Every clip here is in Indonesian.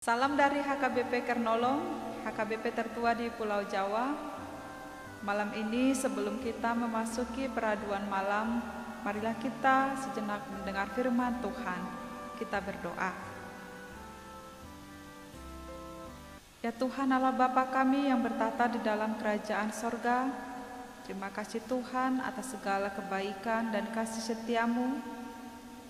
Salam dari HKBP Kernolong, HKBP tertua di Pulau Jawa. Malam ini sebelum kita memasuki peraduan malam, marilah kita sejenak mendengar firman Tuhan. Kita berdoa. Ya Tuhan Allah Bapa kami yang bertata di dalam kerajaan sorga, terima kasih Tuhan atas segala kebaikan dan kasih setiamu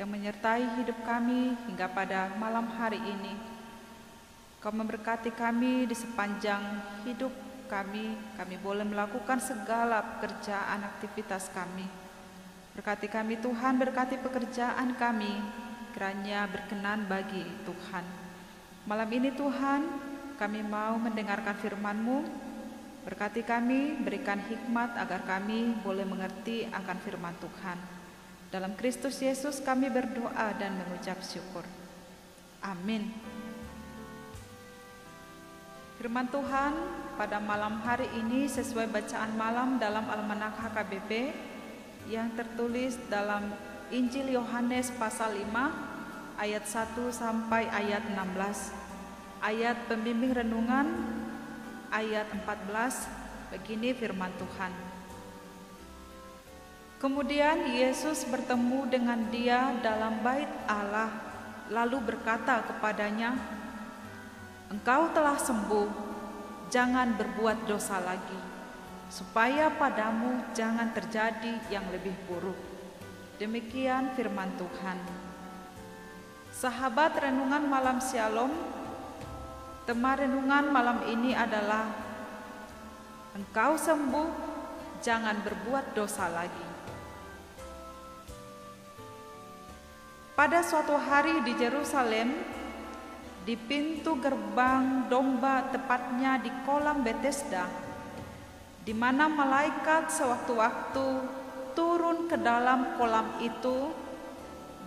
yang menyertai hidup kami hingga pada malam hari ini. Kau memberkati kami di sepanjang hidup kami boleh melakukan segala pekerjaan aktivitas kami. Berkati kami Tuhan, berkati pekerjaan kami, kiranya berkenan bagi Tuhan. Malam ini Tuhan, kami mau mendengarkan firman-Mu. Berkati kami, berikan hikmat agar kami boleh mengerti akan firman Tuhan. Dalam Kristus Yesus kami berdoa dan mengucap syukur. Amin. Firman Tuhan pada malam hari ini sesuai bacaan malam dalam Almanak HKBP yang tertulis dalam Injil Yohanes pasal 5 ayat 1 sampai ayat 16. Ayat pembimbing renungan ayat 14, begini firman Tuhan. Kemudian Yesus bertemu dengan dia dalam bait Allah, lalu berkata kepadanya, "Engkau telah sembuh, jangan berbuat dosa lagi, supaya padamu jangan terjadi yang lebih buruk." Demikian firman Tuhan. Sahabat renungan malam Shalom, tema renungan malam ini adalah engkau sembuh, jangan berbuat dosa lagi. Pada suatu hari di Yerusalem, di pintu gerbang domba, tepatnya di kolam Bethesda, di mana malaikat sewaktu-waktu turun ke dalam kolam itu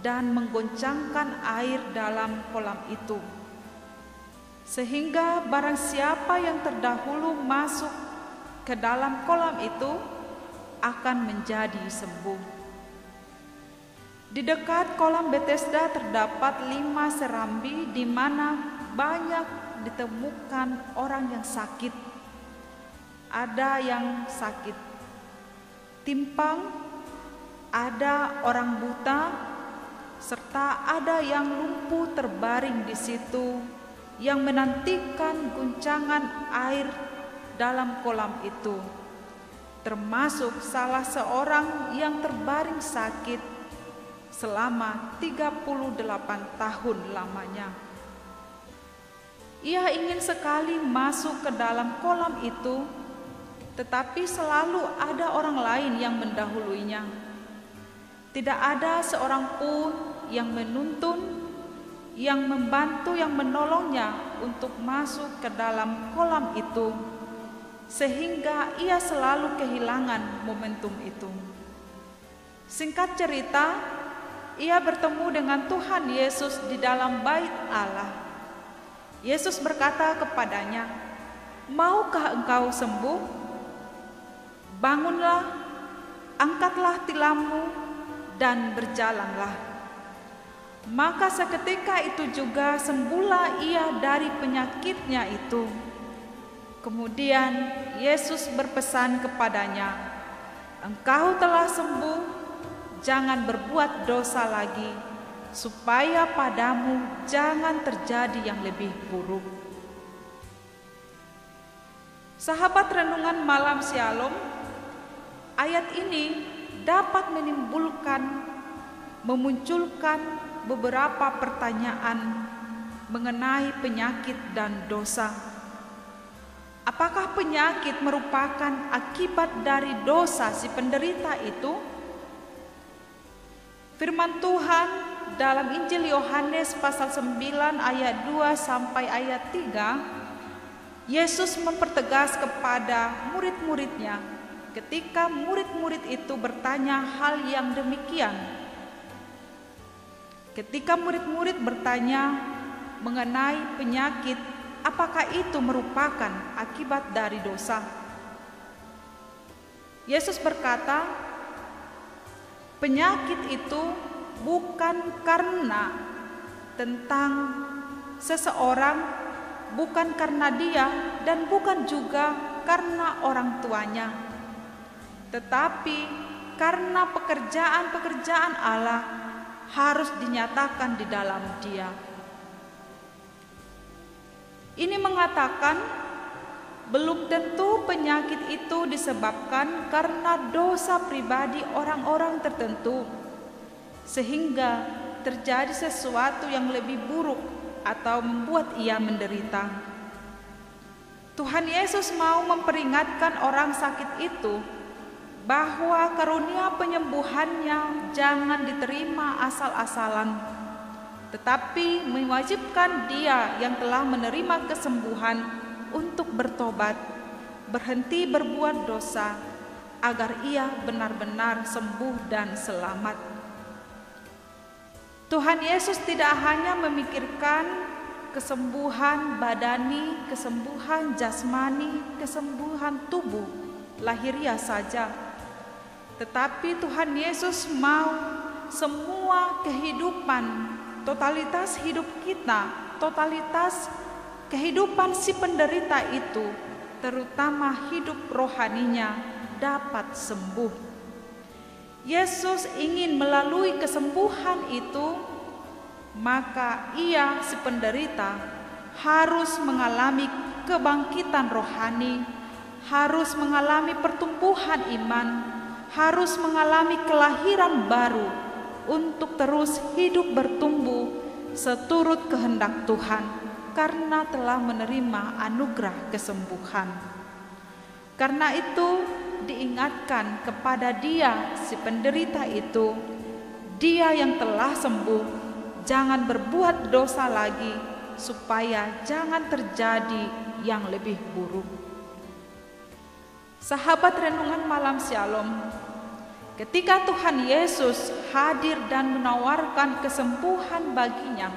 dan menggoncangkan air dalam kolam itu, sehingga barang siapa yang terdahulu masuk ke dalam kolam itu akan menjadi sembuh. Di dekat kolam Bethesda terdapat 5 serambi di mana banyak ditemukan orang yang sakit. Ada yang sakit timpang, ada orang buta, serta ada yang lumpuh terbaring di situ yang menantikan guncangan air dalam kolam itu. Termasuk salah seorang yang terbaring sakit selama 38 tahun lamanya. Ia ingin sekali masuk ke dalam kolam itu, tetapi selalu ada orang lain yang mendahuluinya. Tidak ada seorang pun yang menuntun, yang membantu, yang menolongnya untuk masuk ke dalam kolam itu, sehingga ia selalu kehilangan momentum itu. Singkat cerita, ia bertemu dengan Tuhan Yesus di dalam bait Allah. Yesus berkata kepadanya, "Maukah engkau sembuh? Bangunlah, angkatlah tilammu, dan berjalanlah." Maka seketika itu juga sembuhlah ia dari penyakitnya itu. Kemudian Yesus berpesan kepadanya, "Engkau telah sembuh, jangan berbuat dosa lagi, supaya padamu jangan terjadi yang lebih buruk." Sahabat renungan malam Shalom, ayat ini dapat memunculkan beberapa pertanyaan mengenai penyakit dan dosa. Apakah penyakit merupakan akibat dari dosa si penderita itu? Firman Tuhan dalam Injil Yohanes pasal 9 ayat 2 sampai ayat 3, Yesus mempertegas kepada murid-muridnya ketika murid-murid itu bertanya hal yang demikian. Ketika murid-murid bertanya mengenai penyakit, apakah itu merupakan akibat dari dosa? Yesus berkata, penyakit itu bukan karena tentang seseorang bukan karena dia dan bukan juga karena orang tuanya, tetapi karena pekerjaan-pekerjaan Allah harus dinyatakan di dalam dia. Ini mengatakan belum tentu penyakit itu disebabkan karena dosa pribadi orang-orang tertentu, sehingga terjadi sesuatu yang lebih buruk atau membuat ia menderita. Tuhan Yesus mau memperingatkan orang sakit itu bahwa karunia penyembuhannya jangan diterima asal-asalan, tetapi mewajibkan dia yang telah menerima kesembuhan untuk bertobat, berhenti berbuat dosa, agar ia benar-benar sembuh dan selamat. Tuhan Yesus tidak hanya memikirkan kesembuhan badani, kesembuhan jasmani, kesembuhan tubuh lahiriah saja, tetapi Tuhan Yesus mau semua kehidupan, totalitas hidup kita, totalitas kehidupan si penderita itu, terutama hidup rohaninya, dapat sembuh. Yesus ingin melalui kesembuhan itu, maka ia si penderita harus mengalami kebangkitan rohani, harus mengalami pertumbuhan iman, harus mengalami kelahiran baru untuk terus hidup bertumbuh seturut kehendak Tuhan, karena telah menerima anugerah kesembuhan. Karena itu diingatkan kepada dia si penderita itu, dia yang telah sembuh, jangan berbuat dosa lagi supaya jangan terjadi yang lebih buruk. Sahabat renungan malam Shalom, ketika Tuhan Yesus hadir dan menawarkan kesembuhan baginya,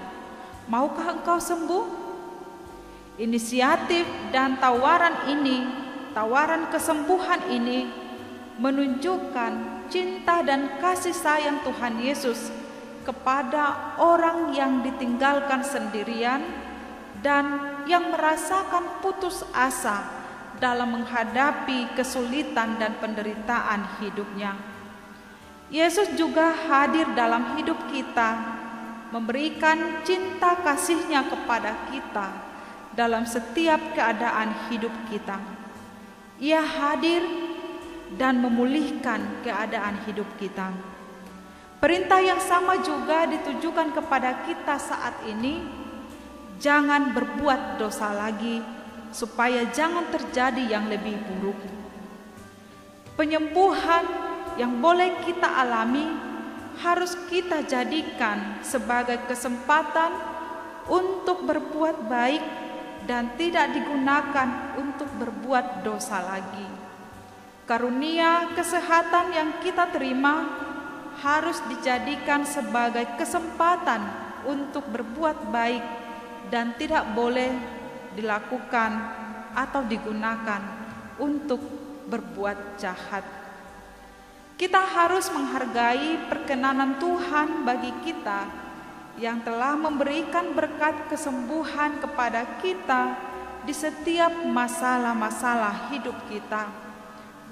maukah engkau sembuh? Inisiatif dan tawaran ini, tawaran kesembuhan ini menunjukkan cinta dan kasih sayang Tuhan Yesus kepada orang yang ditinggalkan sendirian dan yang merasakan putus asa dalam menghadapi kesulitan dan penderitaan hidupnya. Yesus juga hadir dalam hidup kita, memberikan cinta kasih-Nya kepada kita dalam setiap keadaan hidup kita. Ia hadir dan memulihkan keadaan hidup kita. Perintah yang sama juga ditujukan kepada kita saat ini, jangan berbuat dosa lagi, supaya jangan terjadi yang lebih buruk. Penyembuhan yang boleh kita alami harus kita jadikan sebagai kesempatan untuk berbuat baik dan tidak digunakan untuk berbuat dosa lagi. Karunia kesehatan yang kita terima harus dijadikan sebagai kesempatan untuk berbuat baik dan tidak boleh dilakukan atau digunakan untuk berbuat jahat. Kita harus menghargai perkenanan Tuhan bagi kita yang telah memberikan berkat kesembuhan kepada kita di setiap masalah-masalah hidup kita,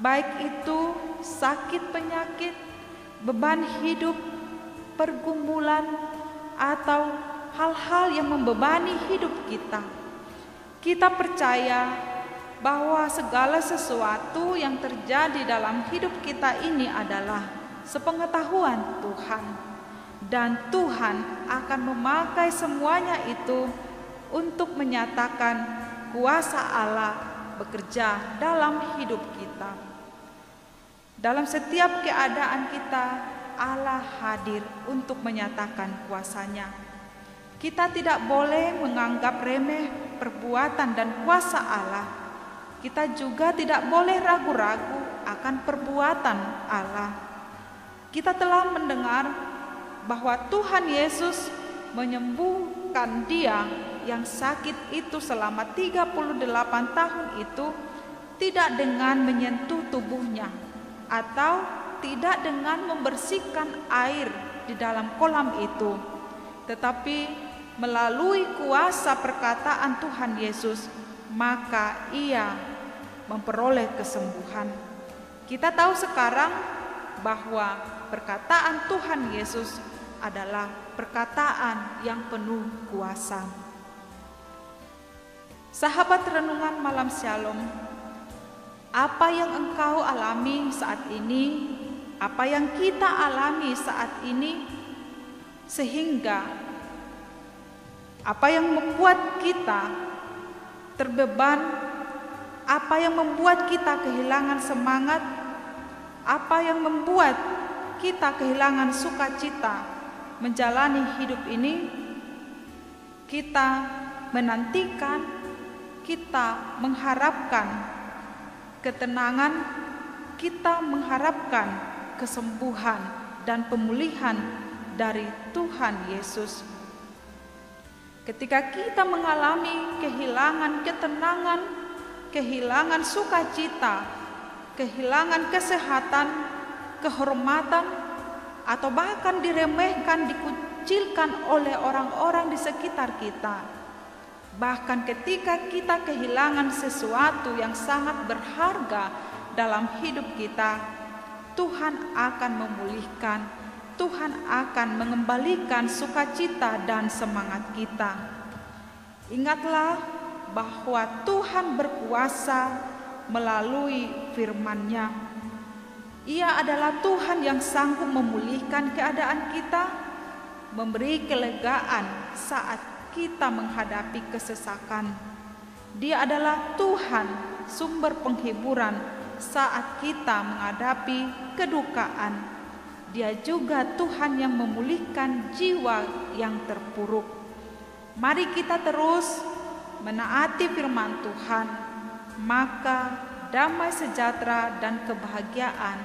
baik itu sakit penyakit, beban hidup, pergumulan, atau hal-hal yang membebani hidup kita. Kita percaya bahwa segala sesuatu yang terjadi dalam hidup kita ini adalah sepengetahuan Tuhan, dan Tuhan akan memakai semuanya itu untuk menyatakan kuasa Allah bekerja dalam hidup kita. Dalam setiap keadaan kita, Allah hadir untuk menyatakan kuasa-Nya. Kita tidak boleh menganggap remeh perbuatan dan kuasa Allah. Kita juga tidak boleh ragu-ragu akan perbuatan Allah. Kita telah mendengar bahwa Tuhan Yesus menyembuhkan dia yang sakit itu selama 38 tahun itu tidak dengan menyentuh tubuhnya atau tidak dengan membersihkan air di dalam kolam itu, tetapi melalui kuasa perkataan Tuhan Yesus, maka ia memperoleh kesembuhan. Kita tahu sekarang bahwa perkataan Tuhan Yesus adalah perkataan yang penuh kuasa. Sahabat renungan malam Shalom, apa yang engkau alami saat ini, apa yang kita alami saat ini, sehingga apa yang membuat kita terbeban, apa yang membuat kita kehilangan semangat, apa yang membuat kita kehilangan sukacita menjalani hidup ini, kita menantikan, kita mengharapkan ketenangan, kita mengharapkan kesembuhan dan pemulihan dari Tuhan Yesus. Ketika kita mengalami kehilangan ketenangan, kehilangan sukacita, kehilangan kesehatan, kehormatan, atau bahkan diremehkan, dikucilkan oleh orang-orang di sekitar kita, bahkan ketika kita kehilangan sesuatu yang sangat berharga dalam hidup kita, Tuhan akan memulihkan, Tuhan akan mengembalikan sukacita dan semangat kita. Ingatlah bahwa Tuhan berkuasa melalui firman-Nya. Ia adalah Tuhan yang sanggup memulihkan keadaan kita, memberi kelegaan saat kita menghadapi kesesakan. Dia adalah Tuhan sumber penghiburan saat kita menghadapi kedukaan. Dia juga Tuhan yang memulihkan jiwa yang terpuruk. Mari kita terus menaati firman Tuhan, maka damai sejahtera dan kebahagiaan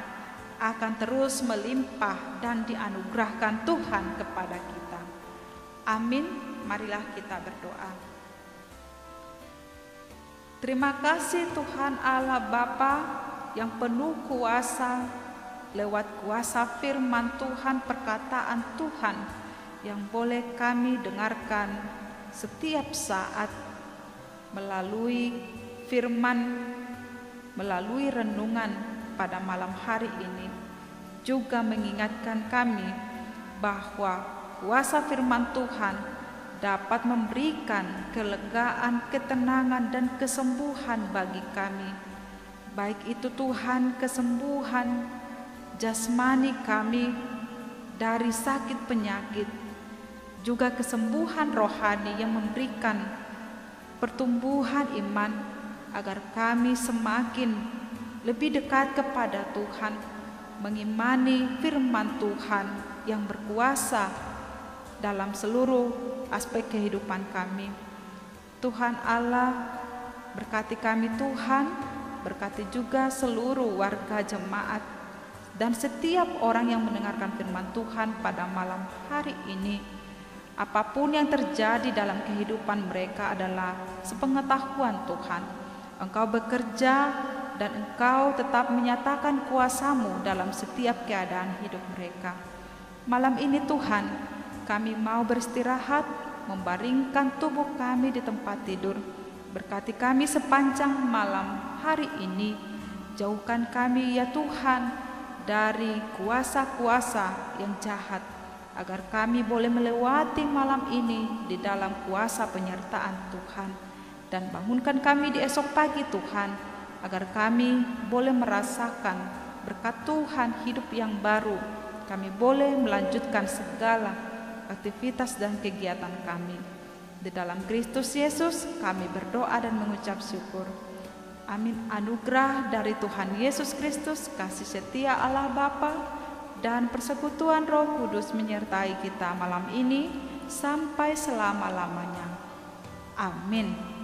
akan terus melimpah dan dianugerahkan Tuhan kepada kita. Amin. Marilah kita berdoa. Terima kasih Tuhan Allah Bapa yang penuh kuasa, lewat kuasa firman Tuhan, perkataan Tuhan yang boleh kami dengarkan setiap saat melalui firman, melalui renungan pada malam hari ini, juga mengingatkan kami bahwa kuasa firman Tuhan dapat memberikan kelegaan, ketenangan, dan kesembuhan bagi kami. Baik itu Tuhan, kesembuhan jasmani kami dari sakit penyakit, juga kesembuhan rohani yang memberikan pertumbuhan iman agar kami semakin lebih dekat kepada Tuhan, mengimani firman Tuhan yang berkuasa dalam seluruh aspek kehidupan kami. Tuhan Allah berkati kami Tuhan, berkati juga seluruh warga jemaat dan setiap orang yang mendengarkan firman Tuhan pada malam hari ini. Apapun yang terjadi dalam kehidupan mereka adalah sepengetahuan Tuhan. Engkau bekerja dan Engkau tetap menyatakan kuasa-Mu dalam setiap keadaan hidup mereka. Malam ini Tuhan, kami mau beristirahat, membaringkan tubuh kami di tempat tidur. Berkati kami sepanjang malam hari ini. Jauhkan kami ya Tuhan dari kuasa-kuasa yang jahat, agar kami boleh melewati malam ini di dalam kuasa penyertaan Tuhan. Dan bangunkan kami di esok pagi Tuhan, agar kami boleh merasakan berkat Tuhan hidup yang baru. Kami boleh melanjutkan segala aktivitas dan kegiatan kami. Di dalam Kristus Yesus kami berdoa dan mengucap syukur. Amin. Anugerah dari Tuhan Yesus Kristus, kasih setia Allah Bapa, dan persekutuan Roh Kudus menyertai kita malam ini sampai selama-lamanya. Amin.